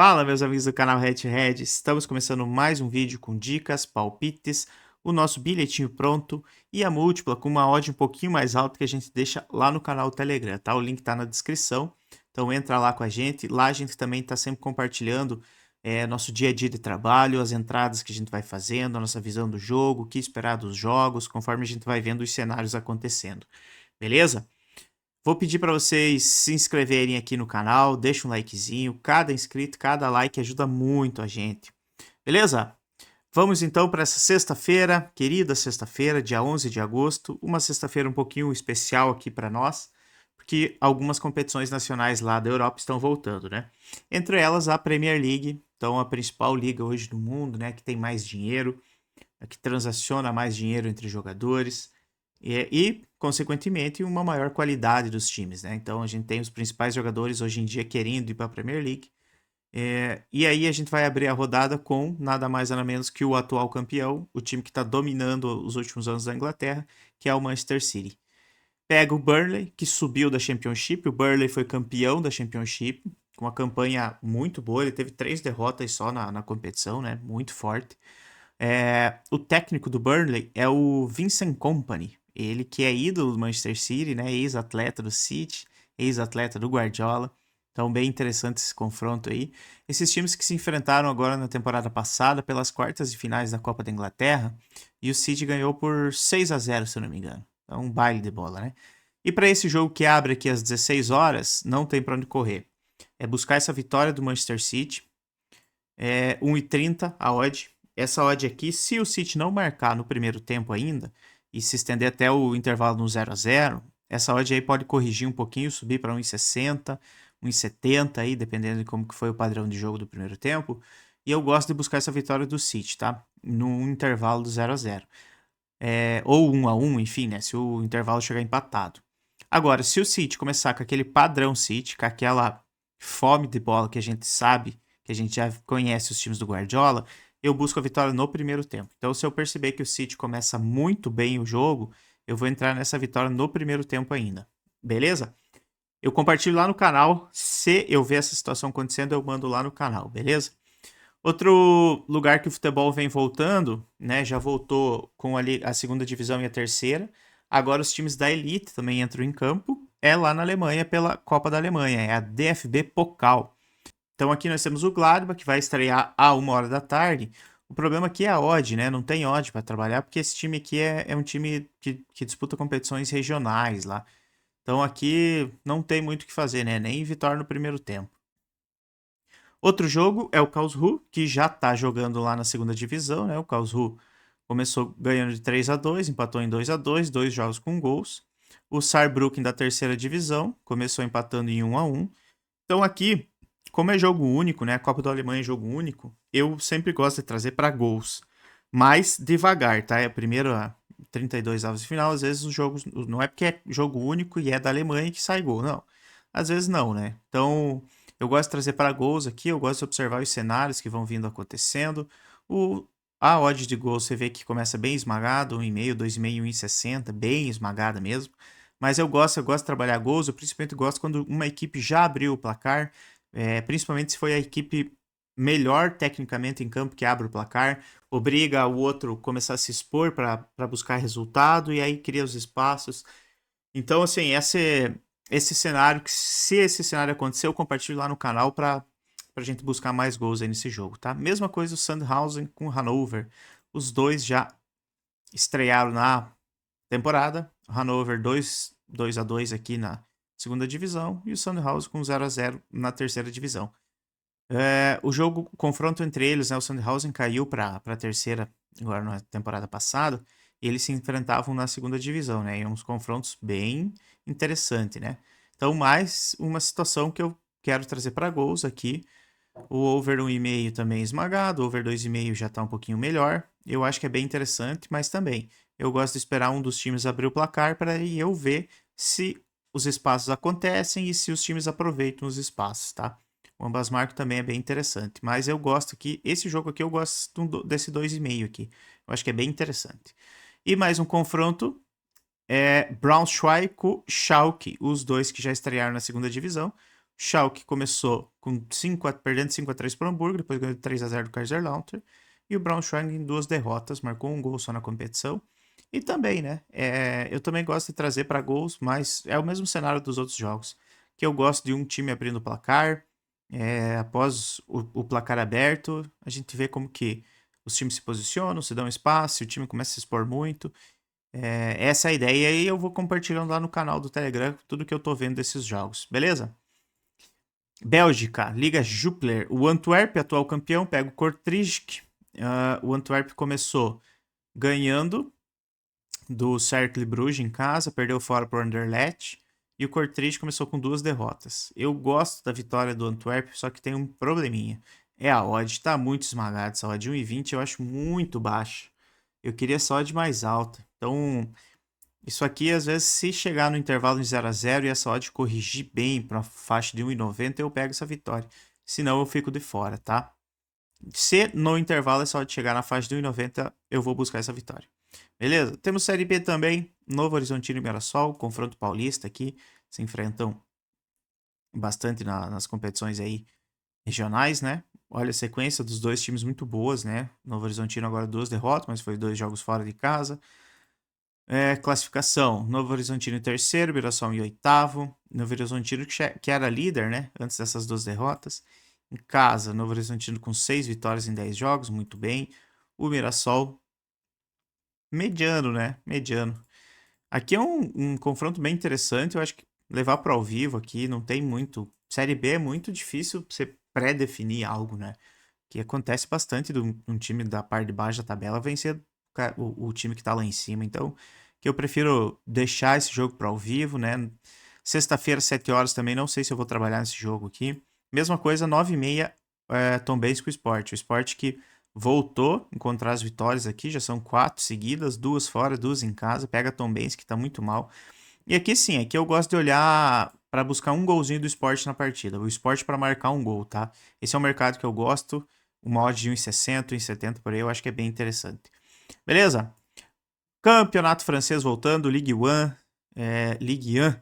Fala, meus amigos do canal Red Red, estamos começando mais um vídeo com dicas, palpites, o nosso bilhetinho pronto e a múltipla com uma odd um pouquinho mais alta que a gente deixa lá no canal Telegram, tá? O link tá na descrição, então entra lá com a gente. Lá a gente também tá sempre compartilhando nosso dia a dia de trabalho, as entradas que a gente vai fazendo, a nossa visão do jogo, o que esperar dos jogos, conforme a gente vai vendo os cenários acontecendo, beleza? Vou pedir para vocês se inscreverem aqui no canal, deixa um likezinho, cada inscrito, cada like ajuda muito a gente, beleza? Vamos então para essa sexta-feira, querida sexta-feira, dia 11 de agosto, uma sexta-feira um pouquinho especial aqui para nós, porque algumas competições nacionais lá da Europa estão voltando, né? Entre elas a Premier League, então a principal liga hoje do mundo, né, que tem mais dinheiro, que transaciona mais dinheiro entre jogadores consequentemente, uma maior qualidade dos times, né? Então a gente tem os principais jogadores hoje em dia querendo ir para a Premier League. E aí a gente vai abrir a rodada com nada mais nada menos que o atual campeão, o time que está dominando os últimos anos da Inglaterra, que é o Manchester City. Pega o Burnley, que subiu da Championship. O Burnley foi campeão da Championship, com uma campanha muito boa. Ele teve 3 derrotas só na competição, né? Muito forte. O técnico do Burnley é o Vincent Kompany. Ele que é ídolo do Manchester City, né? Ex-atleta do City, ex-atleta do Guardiola. Então, bem interessante esse confronto aí. Esses times que se enfrentaram agora na temporada passada pelas quartas de finais da Copa da Inglaterra. E o City ganhou por 6-0, se eu não me engano. Então, um baile de bola, né? E para esse jogo que abre aqui às 16 horas, não tem para onde correr. É buscar essa vitória do Manchester City. 1,30 a odd. Essa odd aqui, se o City não marcar no primeiro tempo ainda e se estender até o intervalo no 0-0, essa odd aí pode corrigir um pouquinho, subir para 1,60, 1,70 aí, dependendo de como que foi o padrão de jogo do primeiro tempo. E eu gosto de buscar essa vitória do City, tá? No intervalo do 0-0. Ou 1-1, enfim, né? Se o intervalo chegar empatado. Agora, se o City começar com aquele padrão City, com aquela fome de bola que a gente sabe, que a gente já conhece os times do Guardiola, eu busco a vitória no primeiro tempo. Então, se eu perceber que o City começa muito bem o jogo, eu vou entrar nessa vitória no primeiro tempo ainda. Beleza? Eu compartilho lá no canal. Se eu ver essa situação acontecendo, eu mando lá no canal, beleza? Outro lugar que o futebol vem voltando, né? Já voltou com ali a segunda divisão e a terceira. Agora os times da elite também entram em campo. É lá na Alemanha pela Copa da Alemanha, é a DFB Pokal. Então aqui nós temos o Gladbach, que vai estrear a 1 hora da tarde. O problema aqui é a odd, né? Não tem odd para trabalhar, porque esse time aqui é um time que disputa competições regionais lá. Então aqui não tem muito o que fazer, né? Nem vitória no primeiro tempo. Outro jogo é o Karlsruhe, que já está jogando lá na segunda divisão, né? O Karlsruhe começou ganhando de 3-2, empatou em 2-2, dois jogos com gols. O Saarbrücken da terceira divisão começou empatando em 1-1. Então aqui, como é jogo único, né? A Copa da Alemanha é jogo único, eu sempre gosto de trazer para gols. Mas devagar, tá? É primeiro a 32 avos de final, às vezes os jogos não é porque é jogo único e é da Alemanha que sai gol, não. Às vezes não, né? Então, eu gosto de trazer para gols aqui, eu gosto de observar os cenários que vão vindo acontecendo. O, a odd de gols você vê que começa bem esmagado, 1,5, 2,5, 1,60, bem esmagada mesmo. Mas eu gosto de trabalhar gols, eu principalmente gosto quando uma equipe já abriu o placar, principalmente se foi a equipe melhor tecnicamente em campo que abre o placar, obriga o outro a começar a se expor para buscar resultado e aí cria os espaços. Então, assim, esse cenário, se esse cenário acontecer, eu compartilho lá no canal para a gente buscar mais gols aí nesse jogo, tá? Mesma coisa o Sandhausen com o Hannover. Os dois já estrearam na temporada. O Hannover 2-2 aqui na segunda divisão e o Sandhausen com 0-0 na terceira divisão. O confronto entre eles, né, o Sandhausen caiu para a terceira agora na temporada passada e eles se enfrentavam na segunda divisão, né? E uns confrontos bem interessantes, né? Então, mais uma situação que eu quero trazer para gols aqui. O over 1,5 também esmagado, o over 2,5 já está um pouquinho melhor. Eu acho que é bem interessante, mas também eu gosto de esperar um dos times abrir o placar para eu ver se os espaços acontecem e se os times aproveitam os espaços, tá? O ambas marcas também é bem interessante, mas eu gosto aqui, esse jogo aqui eu gosto desse 2,5 aqui. Eu acho que é bem interessante. E mais um confronto Braunschweig com Schalke, os dois que já estrearam na segunda divisão. Schalke começou com perdendo 5-3 para o Hamburgo, depois ganhou 3-0 do Kaiserslautern. E o Braunschweig em 2 derrotas, marcou um gol só na competição. E também, né? Eu também gosto de trazer para gols, mas é o mesmo cenário dos outros jogos. Que eu gosto de um time abrindo o placar. Após o placar aberto, a gente vê como que os times se posicionam, se dão espaço, o time começa a se expor muito. Essa é a ideia e eu vou compartilhando lá no canal do Telegram tudo que eu tô vendo desses jogos, beleza? Bélgica, Liga Jupiler. O Antwerp, atual campeão, pega o Kortrijk. O Antwerp começou ganhando do Cercle Bruges em casa, perdeu fora para o Anderlecht. E o Kortrijk começou com 2 derrotas. Eu gosto da vitória do Antwerp, só que tem um probleminha. A odd, está muito esmagada. Essa odd 1,20 eu acho muito baixa. Eu queria essa odd mais alta. Então, isso aqui, às vezes, se chegar no intervalo em 0-0 e essa odd corrigir bem para uma faixa de 1,90, eu pego essa vitória. Senão, eu fico de fora, tá? Se no intervalo essa odd chegar na faixa de 1,90, eu vou buscar essa vitória. Beleza? Temos Série B também. Novo Horizontino e Mirassol, confronto paulista aqui. Se enfrentam bastante nas competições aí regionais, né? Olha a sequência dos dois times muito boas, né? Novo Horizontino agora 2 derrotas, mas foi 2 jogos fora de casa. Classificação: Novo Horizontino em terceiro, Mirassol em oitavo. Novo Horizontino que era líder, né? Antes dessas 2 derrotas. Em casa, Novo Horizontino com 6 vitórias em 10 jogos, muito bem. O Mirassol, mediano, né? Mediano. Aqui é um confronto bem interessante. Eu acho que levar para ao vivo aqui não tem muito. Série B é muito difícil você pré-definir algo, né? Que acontece bastante de um time da parte de baixo da tabela vencer o time que tá lá em cima. Então, que eu prefiro deixar esse jogo para ao vivo, né? Sexta-feira, 7 horas também, não sei se eu vou trabalhar nesse jogo aqui. Mesma coisa, 9h30, Tombense com o Sport. O Sport que voltou a encontrar as vitórias aqui, já são 4 seguidas, 2 fora, 2 em casa. Pega a Tombense que tá muito mal. E aqui sim, aqui eu gosto de olhar para buscar um golzinho do Sport na partida. O Sport para marcar um gol, tá? Esse é um mercado que eu gosto. Uma odd de 1,60, 1,70 por aí, eu acho que é bem interessante. Beleza? Campeonato francês voltando, Ligue 1, Ligue 1,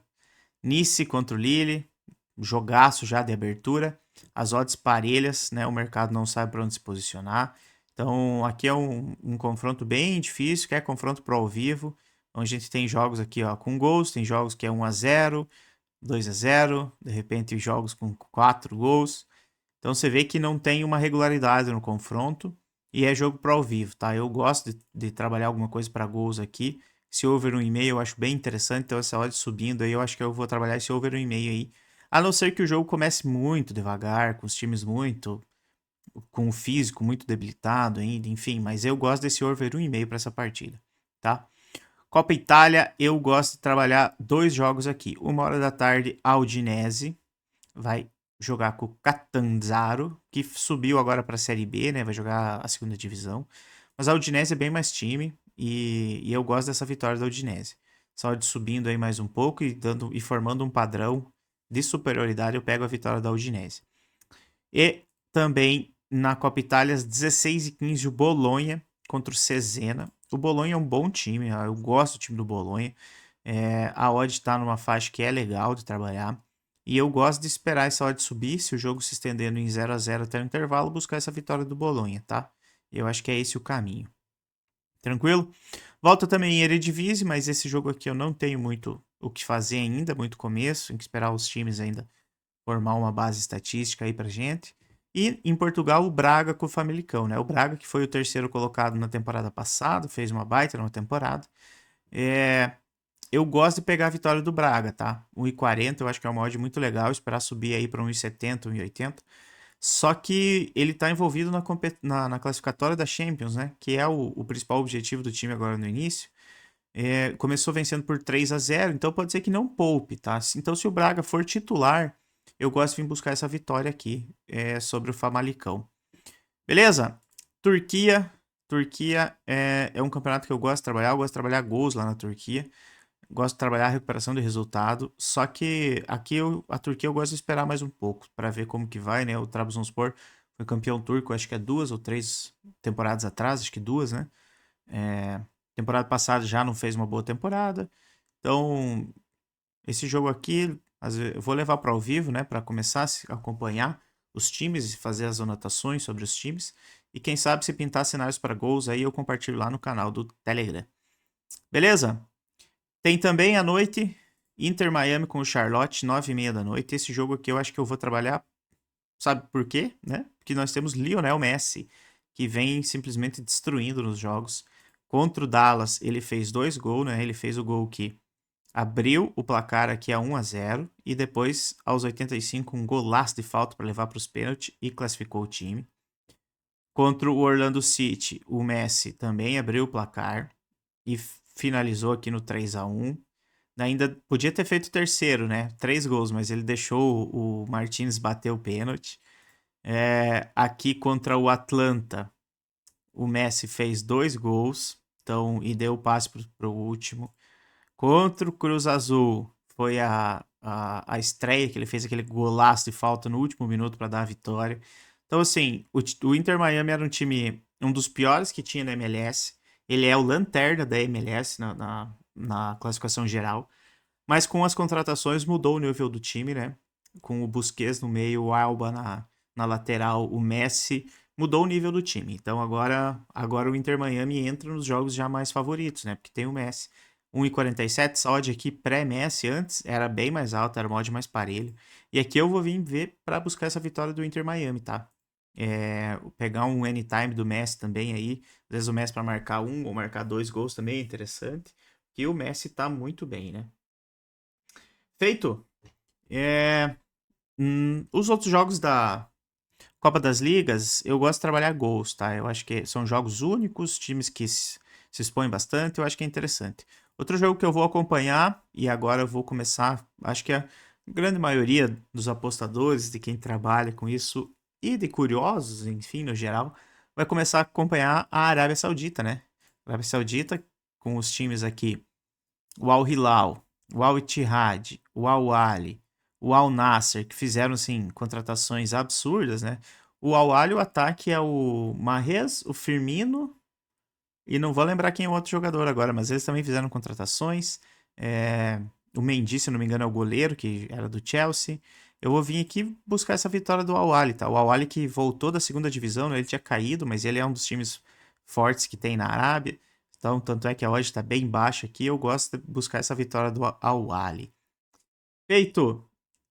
Nice contra o Lille, jogaço já de abertura, as odds parelhas, né? O mercado não sabe para onde se posicionar. Então aqui é um confronto bem difícil, que é confronto pro ao vivo, onde a gente tem jogos aqui ó, com gols, tem jogos que é 1-0, 2-0, de repente jogos com 4 gols. Então você vê que não tem uma regularidade no confronto e é jogo pro ao vivo, tá? Eu gosto de trabalhar alguma coisa para gols aqui. Se over 1,5 eu acho bem interessante, então essa odd subindo aí eu acho que eu vou trabalhar esse over 1,5 aí. A não ser que o jogo comece muito devagar, com os times muito com o físico muito debilitado ainda, enfim, mas eu gosto desse over 1,5 para essa partida, tá? Copa Itália, eu gosto de trabalhar 2 jogos aqui. 1h da tarde, a Udinese vai jogar com o Catanzaro, que subiu agora para a Série B, né? Vai jogar a segunda divisão. Mas a Udinese é bem mais time e eu gosto dessa vitória da Udinese. Só de subindo aí mais um pouco e formando um padrão de superioridade, eu pego a vitória da Udinese. E também na Copa Itália, às 16h15, o Bolonha contra o Cesena. O Bolonha é um bom time, eu gosto do time do Bolonha. A odd está numa faixa que é legal de trabalhar. E eu gosto de esperar essa odd subir, se o jogo se estendendo em 0-0 até o intervalo, buscar essa vitória do Bolonha, tá? Eu acho que é esse o caminho. Tranquilo? Volta também em Eredivisie, mas esse jogo aqui eu não tenho muito o que fazer ainda, muito começo, tem que esperar os times ainda formar uma base estatística aí pra gente. E em Portugal, o Braga com o Famalicão, né? O Braga que foi o terceiro colocado na temporada passada, fez uma baita numa temporada. Eu gosto de pegar a vitória do Braga, tá? 1,40 eu acho que é uma odd muito legal, esperar subir aí para 1,70, 1,80. Só que ele tá envolvido na classificatória da Champions, né? Que é o principal objetivo do time agora no início. Começou vencendo por 3-0, então pode ser que não poupe, tá? Então se o Braga for titular, eu gosto de vir buscar essa vitória aqui sobre o Famalicão. Beleza? Turquia. Turquia é um campeonato que eu gosto de trabalhar. Eu gosto de trabalhar gols lá na Turquia. Gosto de trabalhar a recuperação de resultado. Só que aqui a Turquia eu gosto de esperar mais um pouco para ver como que vai, né? O Trabzonspor foi campeão turco, acho que é 2 ou 3 temporadas atrás, acho que 2, né? Temporada passada já não fez uma boa temporada. Então, esse jogo aqui Eu vou levar para ao vivo, né, para começar a acompanhar os times e fazer as anotações sobre os times. E quem sabe se pintar cenários para gols aí eu compartilho lá no canal do Telegram. Beleza? Tem também à noite Inter Miami com o Charlotte, 9h30 da noite. Esse jogo aqui eu acho que eu vou trabalhar, sabe por quê, né? Porque nós temos Lionel Messi, que vem simplesmente destruindo nos jogos. Contra o Dallas, ele fez 2 gols, né? Ele fez o gol que abriu o placar aqui a 1-0 e depois, aos 85, um golaço de falta para levar para os pênaltis e classificou o time. Contra o Orlando City, o Messi também abriu o placar e finalizou aqui no 3-1. Ainda podia ter feito o terceiro, né? 3 gols, mas ele deixou o Martins bater o pênalti. Aqui contra o Atlanta, o Messi fez 2 gols, então, e deu o passe para o último. Contra o Cruz Azul, foi a estreia que ele fez aquele golaço de falta no último minuto para dar a vitória. Então, assim, o Inter Miami era um time, um dos piores que tinha na MLS. Ele é o lanterna da MLS na classificação geral. Mas com as contratações mudou o nível do time, né? Com o Busquets no meio, o Alba na lateral, o Messi, mudou o nível do time. Então agora o Inter Miami entra nos jogos já mais favoritos, né? Porque tem o Messi. 1,47, odd aqui pré-Messi, antes era bem mais alto, era uma odd mais parelho. E aqui eu vou vir ver para buscar essa vitória do Inter Miami, tá? Pegar um anytime do Messi também aí. Às vezes o Messi para marcar 1 ou marcar 2 gols também é interessante. E o Messi tá muito bem, né? Feito. Os outros jogos da Copa das Ligas, eu gosto de trabalhar gols, tá? Eu acho que são jogos únicos, times que se expõem bastante, eu acho que é interessante. Outro jogo que eu vou acompanhar, e agora eu vou começar, acho que a grande maioria dos apostadores, de quem trabalha com isso, e de curiosos, enfim, no geral, vai começar a acompanhar a Arábia Saudita, né? A Arábia Saudita, com os times aqui, o Al Hilal, o Al Ittihad, o Al Ahly, o Al Nassr, que fizeram assim contratações absurdas, né? O Al Ahly, o ataque é o Mahrez, o Firmino e não vou lembrar quem é o outro jogador agora, mas eles também fizeram contratações. O Mendy, se não me engano, é o goleiro, que era do Chelsea. Eu vou vir aqui buscar essa vitória do Al Ahly, tá? O Al Ahly que voltou da segunda divisão, né? Ele tinha caído, mas ele é um dos times fortes que tem na Arábia. Então, tanto é que a odd está bem baixa aqui. Eu gosto de buscar essa vitória do Al Ahly. Feito!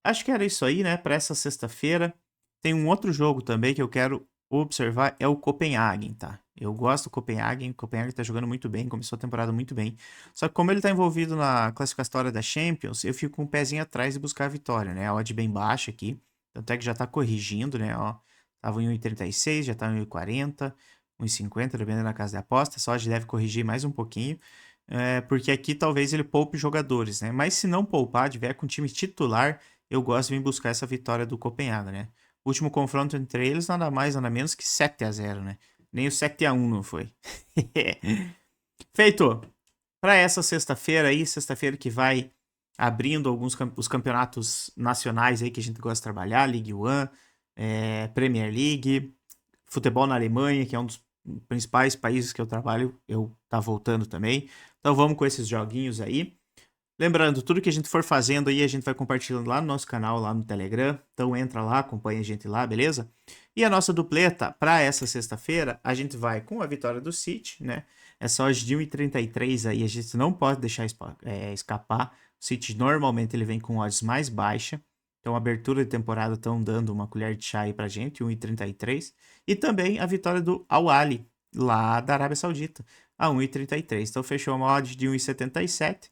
Acho que era isso aí, né? Para essa sexta-feira. Tem um outro jogo também que eu quero observar, é o Copenhagen, tá? Eu gosto do Copenhagen. O Copenhagen tá jogando muito bem, começou a temporada muito bem. Só que como ele tá envolvido na classificatória da Champions, eu fico com um pezinho atrás de buscar a vitória, né? A odd bem baixa aqui. Tanto é que já tá corrigindo, né? Ó, tava em 1,36, já tá em 1,40, 1,50, dependendo da casa de aposta. Só odd deve corrigir mais um pouquinho. Porque aqui talvez ele poupe jogadores, né? Mas se não poupar, tiver com time titular, eu gosto de vir buscar essa vitória do Copenhague, né? O último confronto entre eles, nada mais, nada menos que 7-0, né? Nem o 7-1 não foi. Feito! Para essa sexta-feira aí, sexta-feira que vai abrindo os campeonatos nacionais aí que a gente gosta de trabalhar, Ligue 1, Premier League, futebol na Alemanha, que é um dos principais países que eu trabalho, eu tá voltando também. Então vamos com esses joguinhos aí. Lembrando, tudo que a gente for fazendo aí, a gente vai compartilhando lá no nosso canal, lá no Telegram. Então entra lá, acompanha a gente lá, beleza? E a nossa dupleta, para essa sexta-feira, a gente vai com a vitória do City, né? É só de 1,33 aí, a gente não pode deixar escapar. O City normalmente ele vem com odds mais baixa. Então, a abertura de temporada estão dando uma colher de chá aí pra gente, 1,33. E também a vitória do Al Ahly, lá da Arábia Saudita, a 1,33. Então, fechou uma odd de 1,77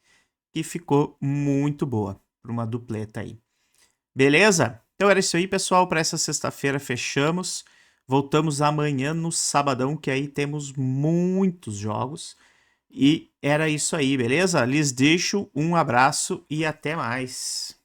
que ficou muito boa para uma dupleta aí. Beleza? Então era isso aí, pessoal. Para essa sexta-feira fechamos. Voltamos amanhã no sabadão, que aí temos muitos jogos. E era isso aí, beleza? Lhes deixo um abraço e até mais.